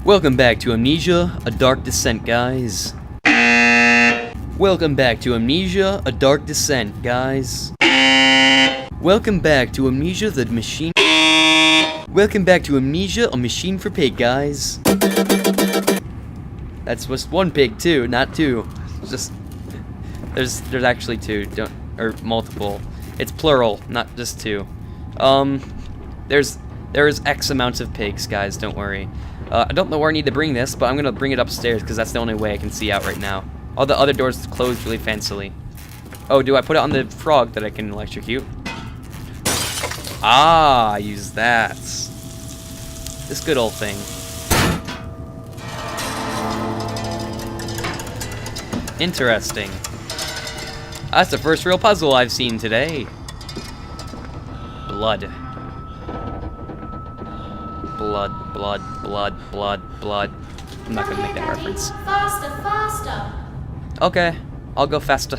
Welcome back to Amnesia, A Dark Descent, guys. Welcome back to Amnesia, A Dark Descent, guys. Welcome back to Amnesia, the machine. Welcome back to Amnesia, a machine for pig, guys. That's just one pig, too, not two. It's just there's actually two, or multiple. It's plural, not just two. There's X amounts of pigs, guys. Don't worry. I don't know where I need to bring this, but I'm gonna bring it upstairs because that's the only way I can see out right now. All the other doors closed really fancily. Oh, do I put it on the frog that I can electrocute? Ah, I use that. This good old thing. Interesting. That's the first real puzzle I've seen today. Blood. Blood, blood, blood, blood, blood. I'm not gonna make that reference. Faster, faster. Okay, I'll go faster.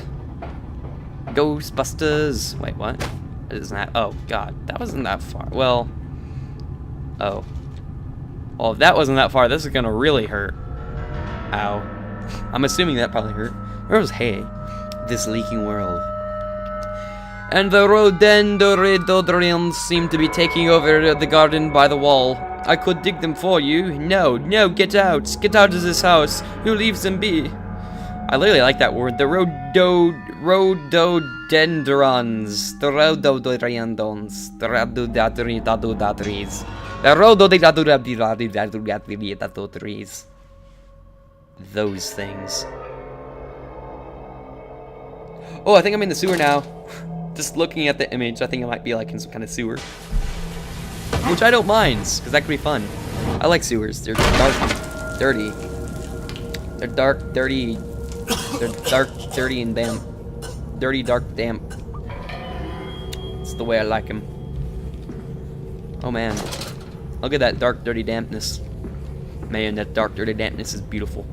Ghostbusters. Wait, what? Isn't that? Oh God, that wasn't that far. Well, oh. Well, if that wasn't that far, this is gonna really hurt. Ow. I'm assuming that probably hurt. Where was hay? This leaking world. And the rhododendrons seem to be taking over the garden by the wall. I could dig them for you. No, no, get out. Get out of this house. Who leaves them be? I literally like that word. The rhododendrons. The rhododendrons. The rhododendrons. The rhododendrons. Those things. Oh, I think I'm in the sewer now. Just looking at the image, I think I might be like in some kind of sewer. Which I don't mind, because that could be fun. I like sewers. They're dark, dirty. They're dark, dirty. They're dark, dirty, and damp. Dirty, dark, damp. It's the way I like them. Oh man. Look at that dark, dirty dampness. Man, that dark, dirty dampness is beautiful.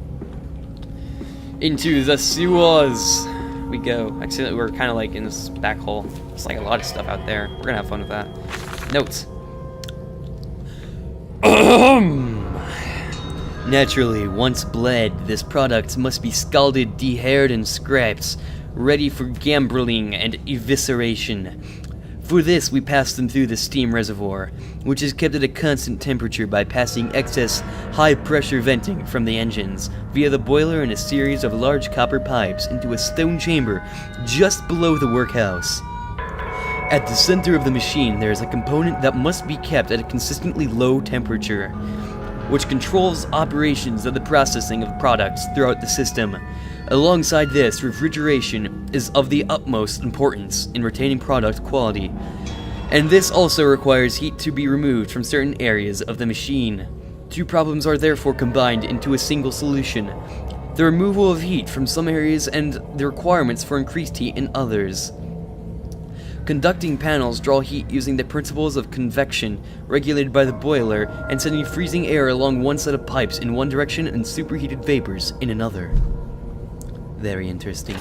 Into the sewers we go. Actually, we're kind of like in this back hole. There's like a lot of stuff out there. We're gonna have fun with that. Notes. Naturally, once bled, this product must be scalded, dehaired, and scrapped, ready for gambling and evisceration. For this, we pass them through the steam reservoir, which is kept at a constant temperature by passing excess high-pressure venting from the engines via the boiler and a series of large copper pipes into a stone chamber just below the workhouse. At the center of the machine, there is a component that must be kept at a consistently low temperature, which controls operations of the processing of products throughout the system. Alongside this, refrigeration is of the utmost importance in retaining product quality, and this also requires heat to be removed from certain areas of the machine. Two problems are therefore combined into a single solution: the removal of heat from some areas and the requirements for increased heat in others. Conducting panels draw heat using the principles of convection, regulated by the boiler, and sending freezing air along one set of pipes in one direction and superheated vapors in another. Very interesting.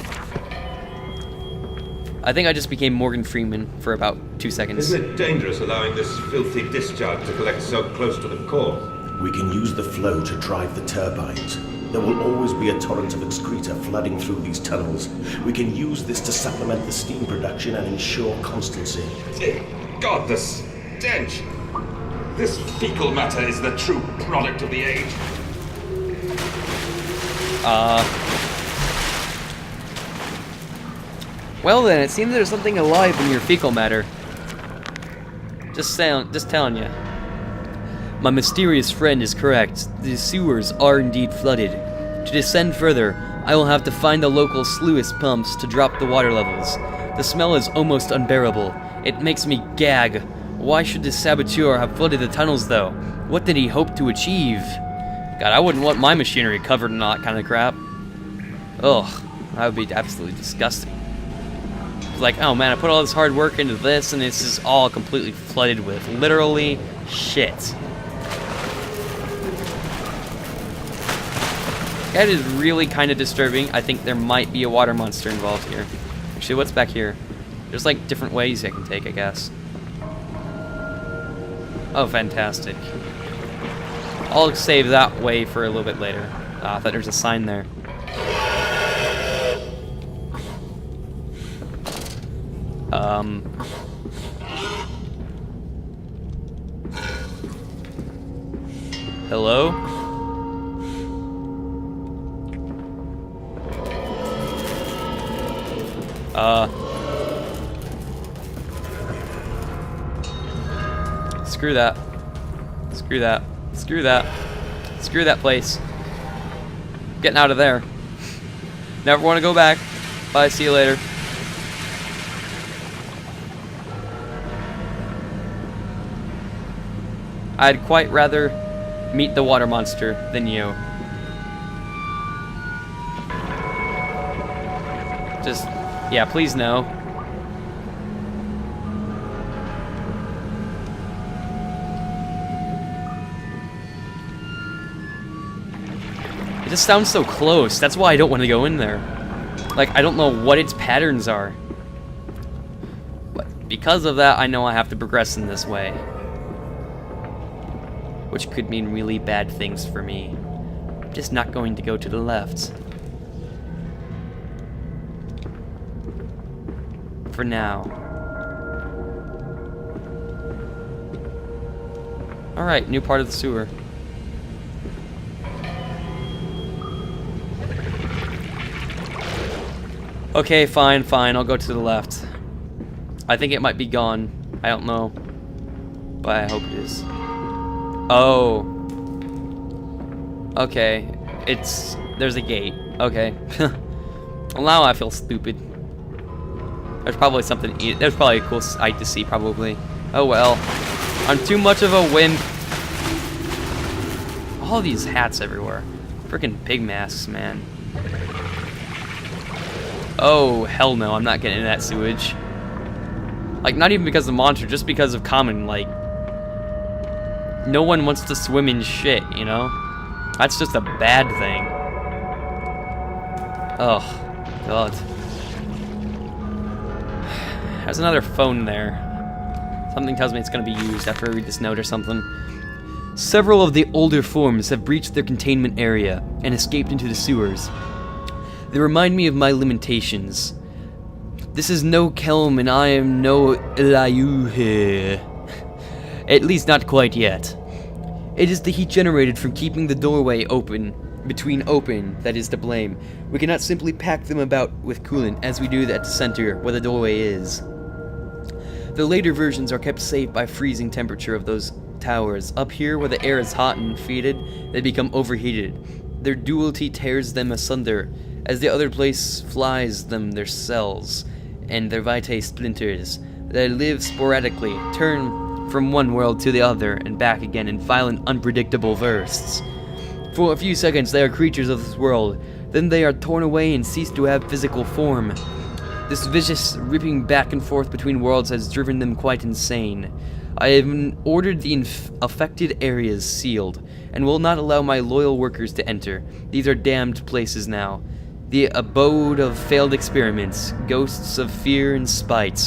I think I just became Morgan Freeman for about 2 seconds. Isn't it dangerous allowing this filthy discharge to collect so close to the core? We can use the flow to drive the turbines. There will always be a torrent of excreta flooding through these tunnels. We can use this to supplement the steam production and ensure constancy. God, the stench! This fecal matter is the true product of the age. Well then, it seems there's something alive in your fecal matter. Just telling you. My mysterious friend is correct. The sewers are indeed flooded. To descend further, I will have to find the local sluice pumps to drop the water levels. The smell is almost unbearable. It makes me gag. Why should this saboteur have flooded the tunnels though? What did he hope to achieve? God, I wouldn't want my machinery covered in that kind of crap. Ugh, that would be absolutely disgusting. It's like, oh man, I put all this hard work into this and it's just all completely flooded with literally shit. That is really kind of disturbing. I think there might be a water monster involved here. Actually, what's back here? There's like different ways I can take, I guess. Oh, fantastic. I'll save that way for a little bit later. I thought there's a sign there. Hello? Screw that. Screw that. Screw that. Screw that place. Getting out of there. Never want to go back. Bye, see you later. I'd quite rather meet the water monster than you. Just, yeah, please no. It just sounds so close. That's why I don't want to go in there. Like, I don't know what its patterns are. But because of that, I know I have to progress in this way. Which could mean really bad things for me. I'm just not going to go to the left. For now. Alright, new part of the sewer. Okay, fine, I'll go to the left. I think it might be gone. I don't know. But I hope it is. Oh. Okay. There's a gate. Okay. Well, now I feel stupid. There's probably something, there's probably a cool sight to see, probably. Oh well. I'm too much of a wimp. All these hats everywhere. Freaking pig masks, man. Oh, hell no, I'm not getting into that sewage. Like, not even because of the monster, just because of common, like... No one wants to swim in shit, you know? That's just a bad thing. Oh, God. There's another phone there. Something tells me it's gonna be used after I read this note or something. Several of the older forms have breached their containment area and escaped into the sewers. They remind me of my limitations. This is no Kelm and I am no Eliuhe. At least not quite yet. It is the heat generated from keeping the doorway open that is to blame. We cannot simply pack them about with coolant as we do at the center where the doorway is. The later versions are kept safe by freezing temperature of those towers. Up here where the air is hot and fetid, they become overheated. Their duality tears them asunder as the other place flies them their cells and their vitae splinters. They live sporadically, turn from one world to the other and back again in violent, unpredictable bursts. For a few seconds they are creatures of this world, then they are torn away and cease to have physical form. This vicious ripping back and forth between worlds has driven them quite insane. I have ordered the affected areas sealed, and will not allow my loyal workers to enter. These are damned places now. The abode of failed experiments, ghosts of fear and spite.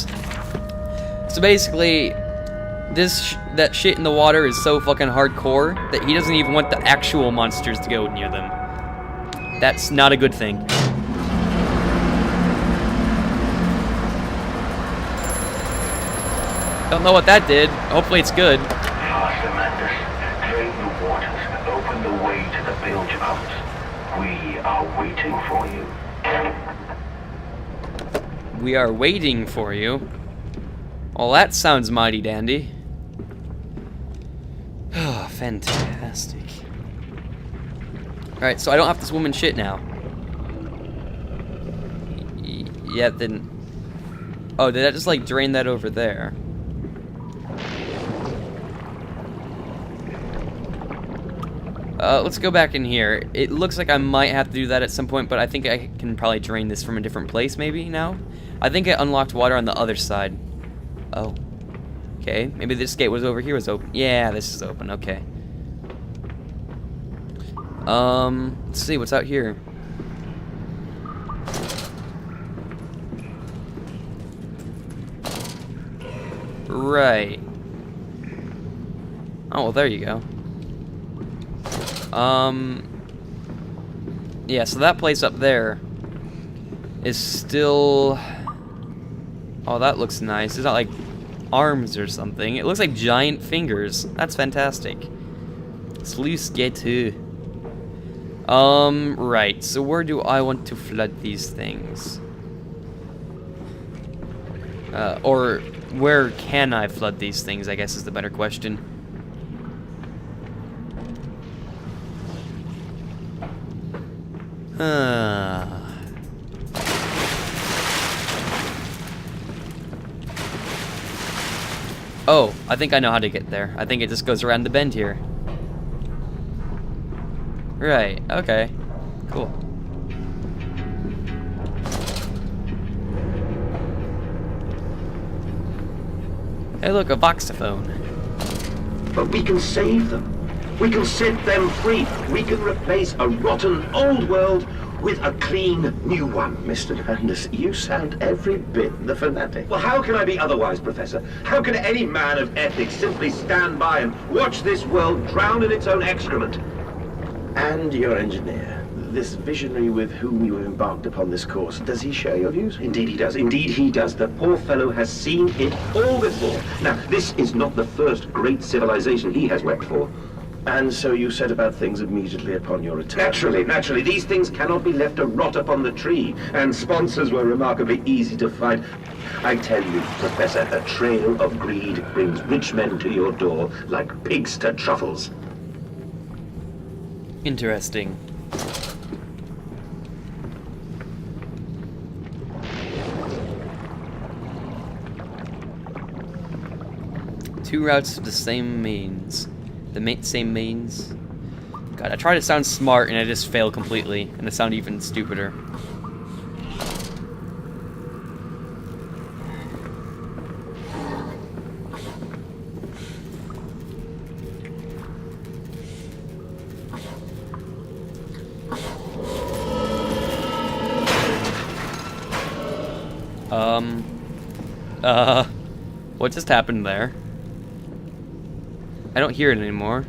So basically, that shit in the water is so fucking hardcore that he doesn't even want the actual monsters to go near them. That's not a good thing. Don't know what that did. Hopefully it's good. Faster, Mandus. Drain the waters. Open the way to the bilge pumps. We are waiting for you. We are waiting for you. Well, that sounds mighty dandy. Oh, fantastic. Alright, so I don't have to swim in shit now. Yeah, then... Oh, did that just, like, drain that over there? Let's go back in here. It looks like I might have to do that at some point, but I think I can probably drain this from a different place, maybe, now? I think I unlocked water on the other side. Oh. Okay, maybe this gate was over here was open. Yeah, this is open, okay. Let's see, what's out here? Right. Oh, well, there you go. Yeah, so that place up there is still... Oh, that looks nice. Is that like arms or something? It looks like giant fingers. That's fantastic. Sluice G2. Right. So where do I want to flood these things? Or where can I flood these things, I guess is the better question. Oh, I think I know how to get there. I think it just goes around the bend here. Right, okay. Cool. Hey look, a voxophone. But we can save them. We can set them free. We can replace a rotten old world with a clean new one. Mr. Landis, you sound every bit the fanatic. Well, how can I be otherwise, Professor? How can any man of ethics simply stand by and watch this world drown in its own excrement? And your engineer, this visionary with whom you have embarked upon this course, does he share your views? Indeed he does. Indeed he does. The poor fellow has seen it all before. Now, this is not the first great civilization he has wept for. And so you set about things immediately upon your return? Naturally. These things cannot be left to rot upon the tree. And sponsors were remarkably easy to find. I tell you, Professor, a trail of greed brings rich men to your door like pigs to truffles. Interesting. Two routes to the same mains. Same mains. God, I try to sound smart and I just fail completely, and I sound even stupider. What just happened there? I don't hear it anymore.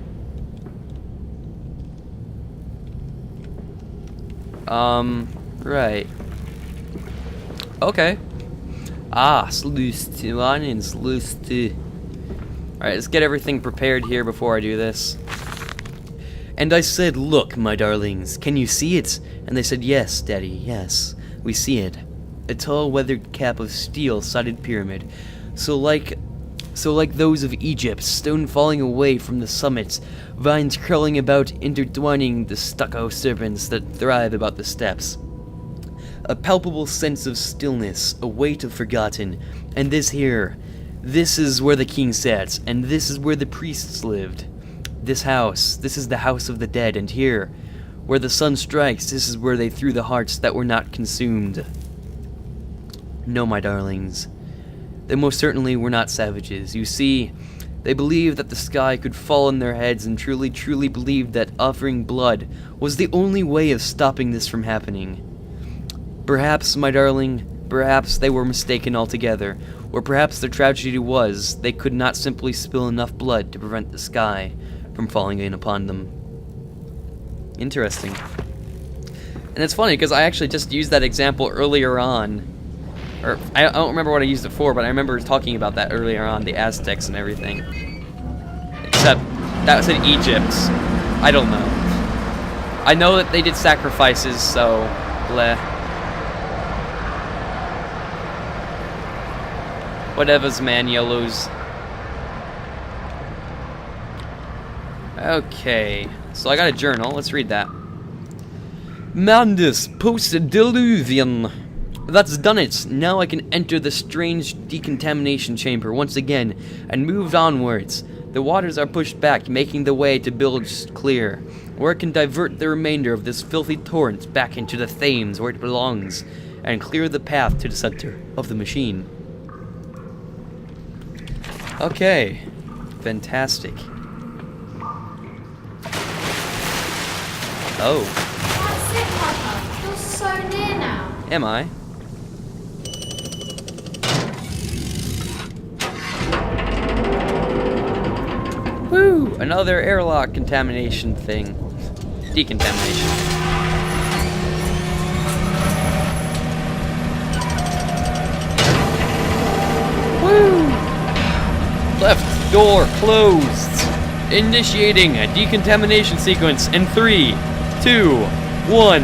Right. Okay. Sluice 1 and Sluice 2. Alright, let's get everything prepared here before I do this. And I said, look, my darlings, can you see it? And they said, yes, Daddy, yes, we see it. A tall, weathered cap of steel-sided pyramid. So like those of Egypt, stone falling away from the summits, vines curling about, intertwining the stucco serpents that thrive about the steps. A palpable sense of stillness, a weight of forgotten, and this is where the king sat, and this is where the priests lived. This is the house of the dead, and here, where the sun strikes, this is where they threw the hearts that were not consumed. No, my darlings. They most certainly were not savages. You see, they believed that the sky could fall on their heads and truly believed that offering blood was the only way of stopping this from happening. Perhaps, my darling, perhaps they were mistaken altogether, or perhaps the tragedy was they could not simply spill enough blood to prevent the sky from falling in upon them. Interesting. And it's funny, because I actually just used that example earlier on. Or, I don't remember what I used it for, but I remember talking about that earlier on, the Aztecs and everything. Except, that was in Egypt. I don't know. I know that they did sacrifices, so, bleh. Whatevers, man, yellows. Okay, so I got a journal, let's read that. Madness, post-diluvian. That's done it. Now I can enter the strange decontamination chamber once again and move onwards. The waters are pushed back, making the way to bilge clear, where it can divert the remainder of this filthy torrent back into the Thames where it belongs, and clear the path to the center of the machine. Okay. Fantastic. Oh. That's it, Papa. You're so near now. Am I? Woo! Another airlock contamination thing. Decontamination. Woo! Left door closed. Initiating a decontamination sequence in 3, 2, 1.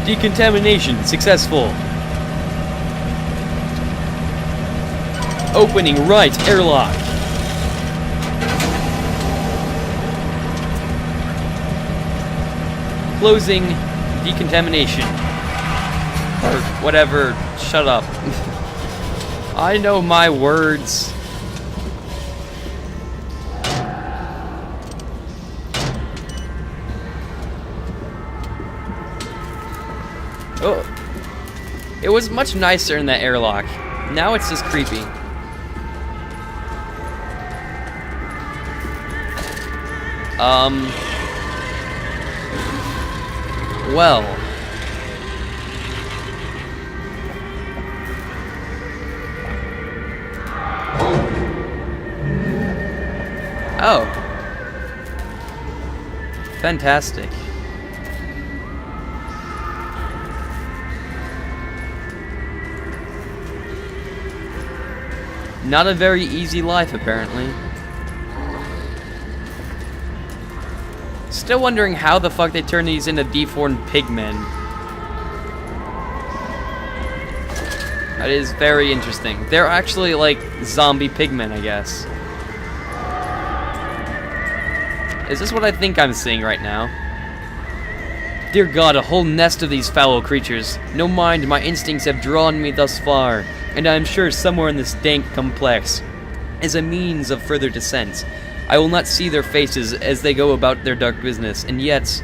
Decontamination successful. Opening right airlock. Closing decontamination. Or whatever, shut up. I know my words. Oh, it was much nicer in that airlock. Now it's just creepy. Well. Oh. Fantastic. Not a very easy life, apparently. Still wondering how the fuck they turn these into deformed pigmen. That is very interesting. They're actually like zombie pigmen, I guess. Is this what I think I'm seeing right now? Dear God, a whole nest of these foul creatures. No mind, my instincts have drawn me thus far, and I am sure somewhere in this dank complex is a means of further descent. I will not see their faces as they go about their dark business, and yet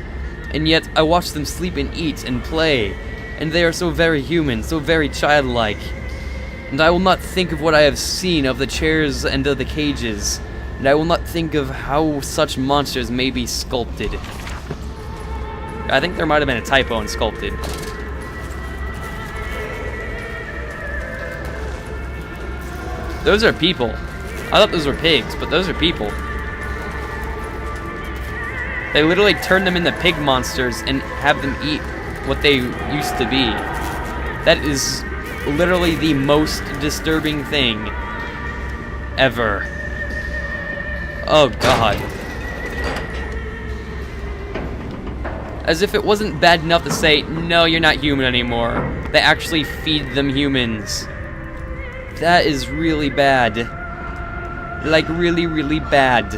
I watch them sleep and eat and play, and they are so very human, so very childlike. And I will not think of what I have seen of the chairs and of the cages, and I will not think of how such monsters may be sculpted. I think there might have been a typo in sculpted. Those are people. I thought those were pigs, but those are people. They literally turn them into pig monsters and have them eat what they used to be. That is literally the most disturbing thing ever. Oh God. As if it wasn't bad enough to say, no, you're not human anymore. They actually feed them humans. That is really bad. Like, really, really bad.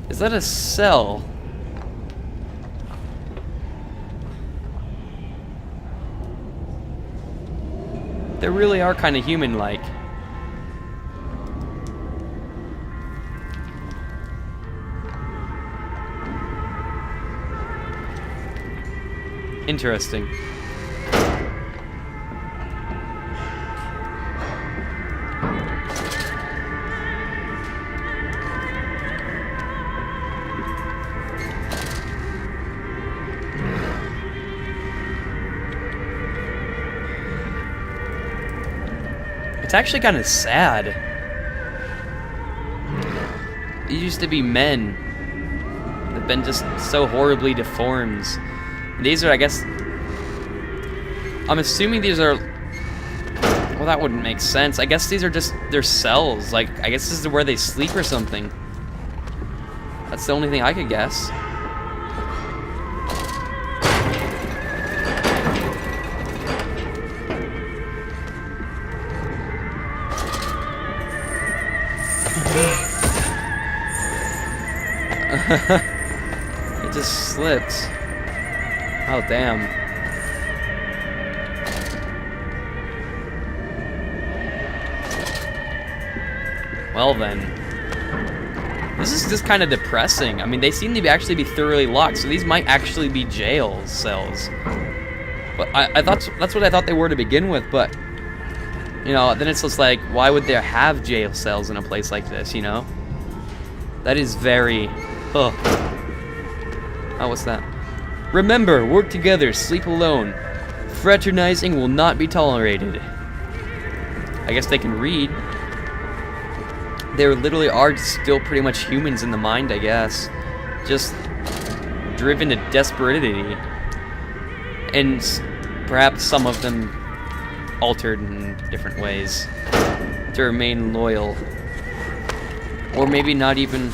Is that a cell? They really are kind of human-like. Interesting. It's actually kind of sad. These used to be men. They've been just so horribly deformed. These are, I guess... I'm assuming these are... Well, that wouldn't make sense. I guess these are just their cells. Like, I guess this is where they sleep or something. That's the only thing I could guess. It just slipped. Oh, damn. Well then. This is just kind of depressing. I mean, they seem to actually be thoroughly locked, so these might actually be jail cells. But I thought that's what I thought they were to begin with, but... You know, then it's just like, why would they have jail cells in a place like this, you know? That is very... Oh, what's that? Remember, work together, sleep alone. Fraternizing will not be tolerated. I guess they can read. They literally are still pretty much humans in the mind, I guess. Just driven to desperatity. And perhaps some of them altered in different ways to remain loyal. Or maybe not even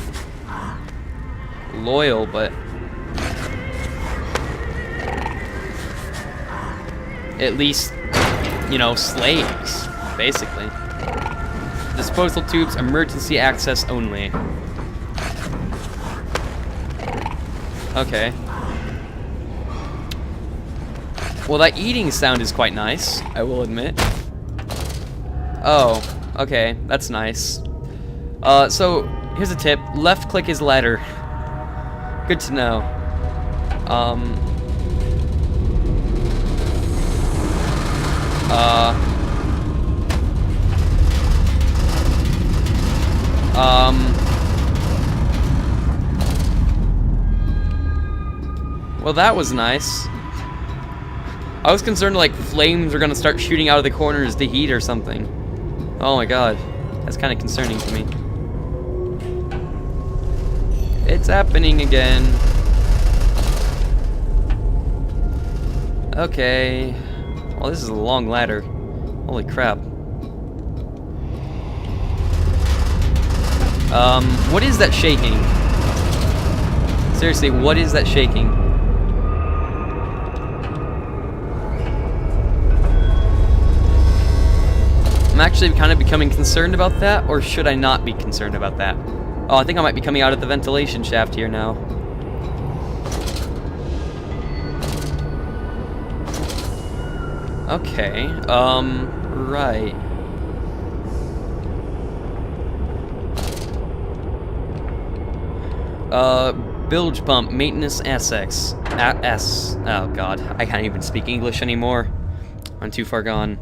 loyal, but at least, you know, slaves, basically. Disposal tubes, emergency access only. Okay. Well, that eating sound is quite nice, I will admit. Oh, okay, that's nice. So, here's a tip. Left click is ladder. Good to know. Well, that was nice. I was concerned like flames were gonna start shooting out of the corners to heat or something. Oh my god. That's kind of concerning to me. It's happening again. Okay. Well, this is a long ladder. Holy crap. What is that shaking? Seriously, what is that shaking? I'm actually kind of becoming concerned about that, or should I not be concerned about that? Oh, I think I might be coming out of the ventilation shaft here now. Okay, right. Bilge pump, maintenance SX. Oh god, I can't even speak English anymore. I'm too far gone.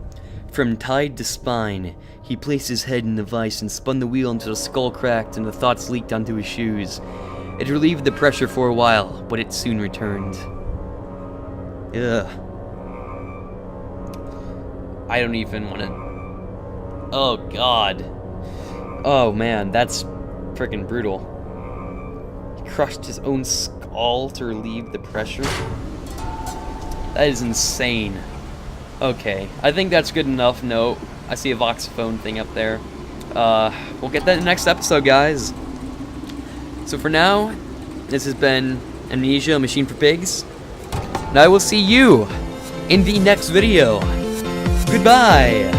From tide to spine, he placed his head in the vise and spun the wheel until the skull cracked and the thoughts leaked onto his shoes. It relieved the pressure for a while, but it soon returned. Ugh. I don't even want to... Oh god. Oh man, that's freaking brutal. He crushed his own skull to relieve the pressure? That is insane. Okay, I think that's good enough. No, I see a voxophone thing up there. We'll get that in the next episode, guys. So for now, this has been Amnesia, a Machine for Pigs. And I will see you in the next video. Goodbye!